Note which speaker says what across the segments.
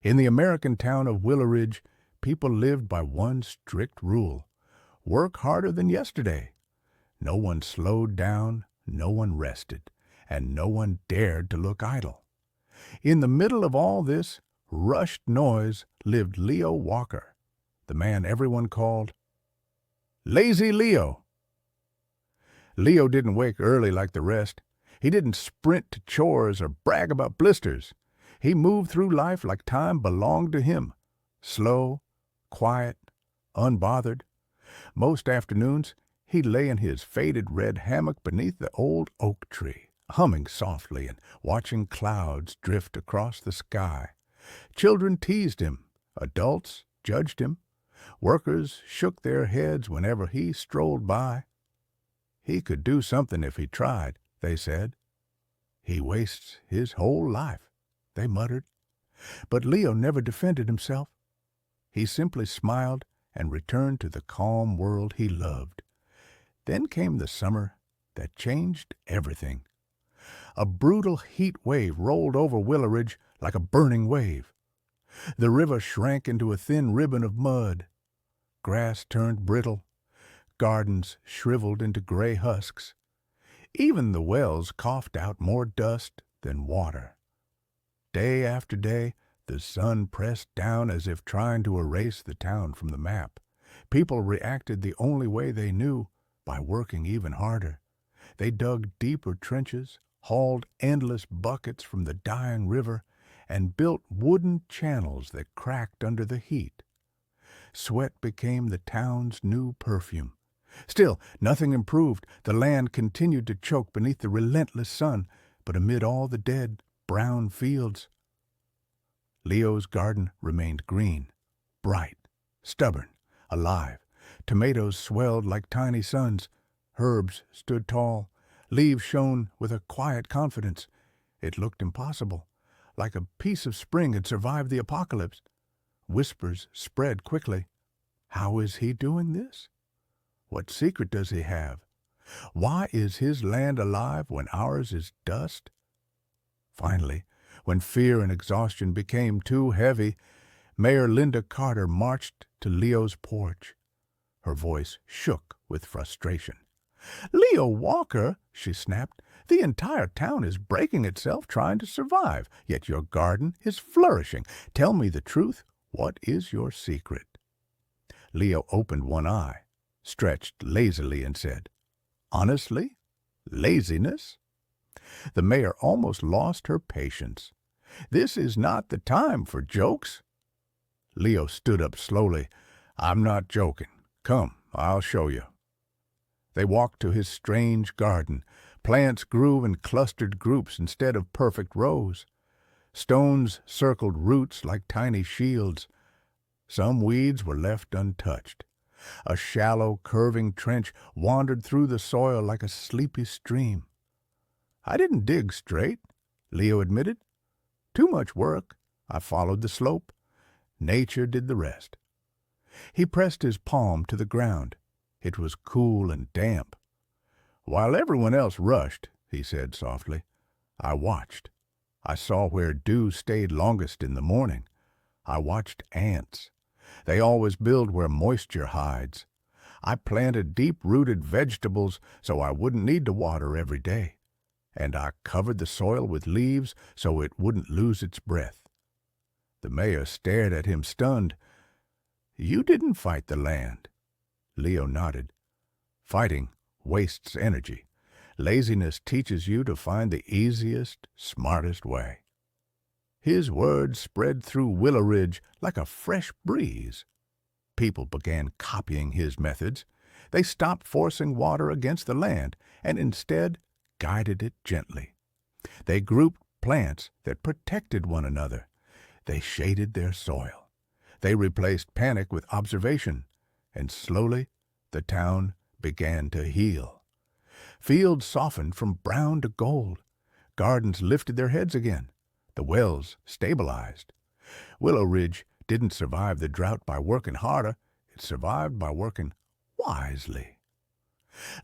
Speaker 1: In the American town of Willow Ridge, people lived by one strict rule: work harder than yesterday. No one slowed down, no one rested, and no one dared to look idle. In the middle of all this rushed noise lived Leo Walker, the man everyone called Lazy Leo. Leo didn't wake early like the rest. He didn't sprint to chores or brag about blisters. He moved through life like time belonged to him, slow, quiet, unbothered. Most afternoons, he lay in his faded red hammock beneath the old oak tree, humming softly and watching clouds drift across the sky. Children teased him. Adults judged him. Workers shook their heads whenever he strolled by. He could do something if he tried, they said. He wastes his whole life, they muttered. But Leo never defended himself. He simply smiled and returned to the calm world he loved. Then came the summer that changed everything. A brutal heat wave rolled over Willow Ridge like a burning wave. The river shrank into a thin ribbon of mud. Grass turned brittle. Gardens shriveled into gray husks. Even the wells coughed out more dust than water. Day after day, the sun pressed down as if trying to erase the town from the map. People reacted the only way they knew, by working even harder. They dug deeper trenches, hauled endless buckets from the dying river, and built wooden channels that cracked under the heat. Sweat became the town's new perfume. Still, nothing improved. The land continued to choke beneath the relentless sun, but amid all the dead, brown fields, Leo's garden remained green, bright, stubborn, alive. Tomatoes swelled like tiny suns. Herbs stood tall. Leaves shone with a quiet confidence. It looked impossible, like a piece of spring had survived the apocalypse. Whispers spread quickly. How is he doing this? What secret does he have? Why is his land alive when ours is dust? Finally, when fear and exhaustion became too heavy, Mayor Linda Carter marched to Leo's porch. Her voice shook with frustration. "Leo Walker," she snapped, "the entire town is breaking itself trying to survive, yet your garden is flourishing. Tell me the truth. What is your secret?" Leo opened one eye, stretched lazily, and said, "Honestly, laziness." The mayor almost lost her patience. "This is not the time for jokes." Leo stood up slowly. "I'm not joking. Come, I'll show you." They walked to his strange garden. Plants grew in clustered groups instead of perfect rows. Stones circled roots like tiny shields. Some weeds were left untouched. A shallow, curving trench wandered through the soil like a sleepy stream. "I didn't dig straight," Leo admitted. "Too much work. I followed the slope. Nature did the rest." He pressed his palm to the ground. It was cool and damp. "While everyone else rushed," he said softly, "I watched. I saw where dew stayed longest in the morning. I watched ants. They always build where moisture hides. I planted deep-rooted vegetables so I wouldn't need to water every day. And I covered the soil with leaves so it wouldn't lose its breath." The mayor stared at him stunned. "You didn't fight the land." Leo nodded. "Fighting wastes energy. Laziness teaches you to find the easiest, smartest way." His words spread through Willow Ridge like a fresh breeze. People began copying his methods. They stopped forcing water against the land and instead guided it gently. They grouped plants that protected one another. They shaded their soil. They replaced panic with observation, and slowly the town began to heal. Fields softened from brown to gold. Gardens lifted their heads again. The wells stabilized. Willow Ridge didn't survive the drought by working harder. It survived by working wisely.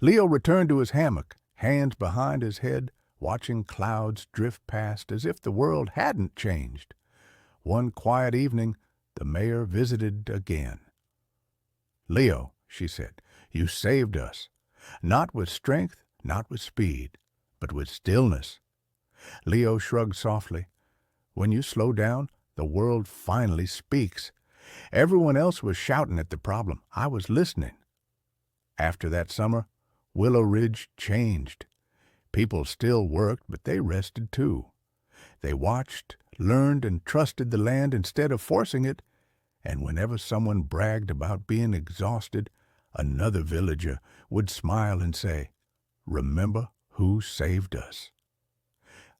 Speaker 1: Leo returned to his hammock, hands behind his head, watching clouds drift past as if the world hadn't changed. One quiet evening, the mayor visited again. "Leo," she said, "you saved us. Not with strength, not with speed, but with stillness." Leo shrugged softly. "When you slow down, the world finally speaks. Everyone else was shouting at the problem. I was listening." After that summer, Willow Ridge changed. People still worked, but they rested too. They watched, learned, and trusted the land instead of forcing it. And whenever someone bragged about being exhausted, another villager would smile and say, "Remember who saved us."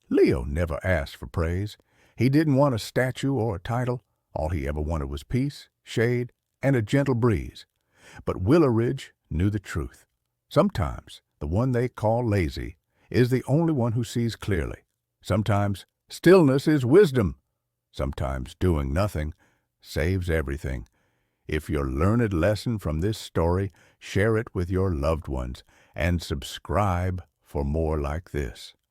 Speaker 1: Leo never asked for praise. He didn't want a statue or a title. All he ever wanted was peace, shade, and a gentle breeze. But Willow Ridge knew the truth. Sometimes the one they call lazy is the only one who sees clearly. Sometimes stillness is wisdom. Sometimes doing nothing saves everything. If you learned a lesson from this story, share it with your loved ones and subscribe for more like this.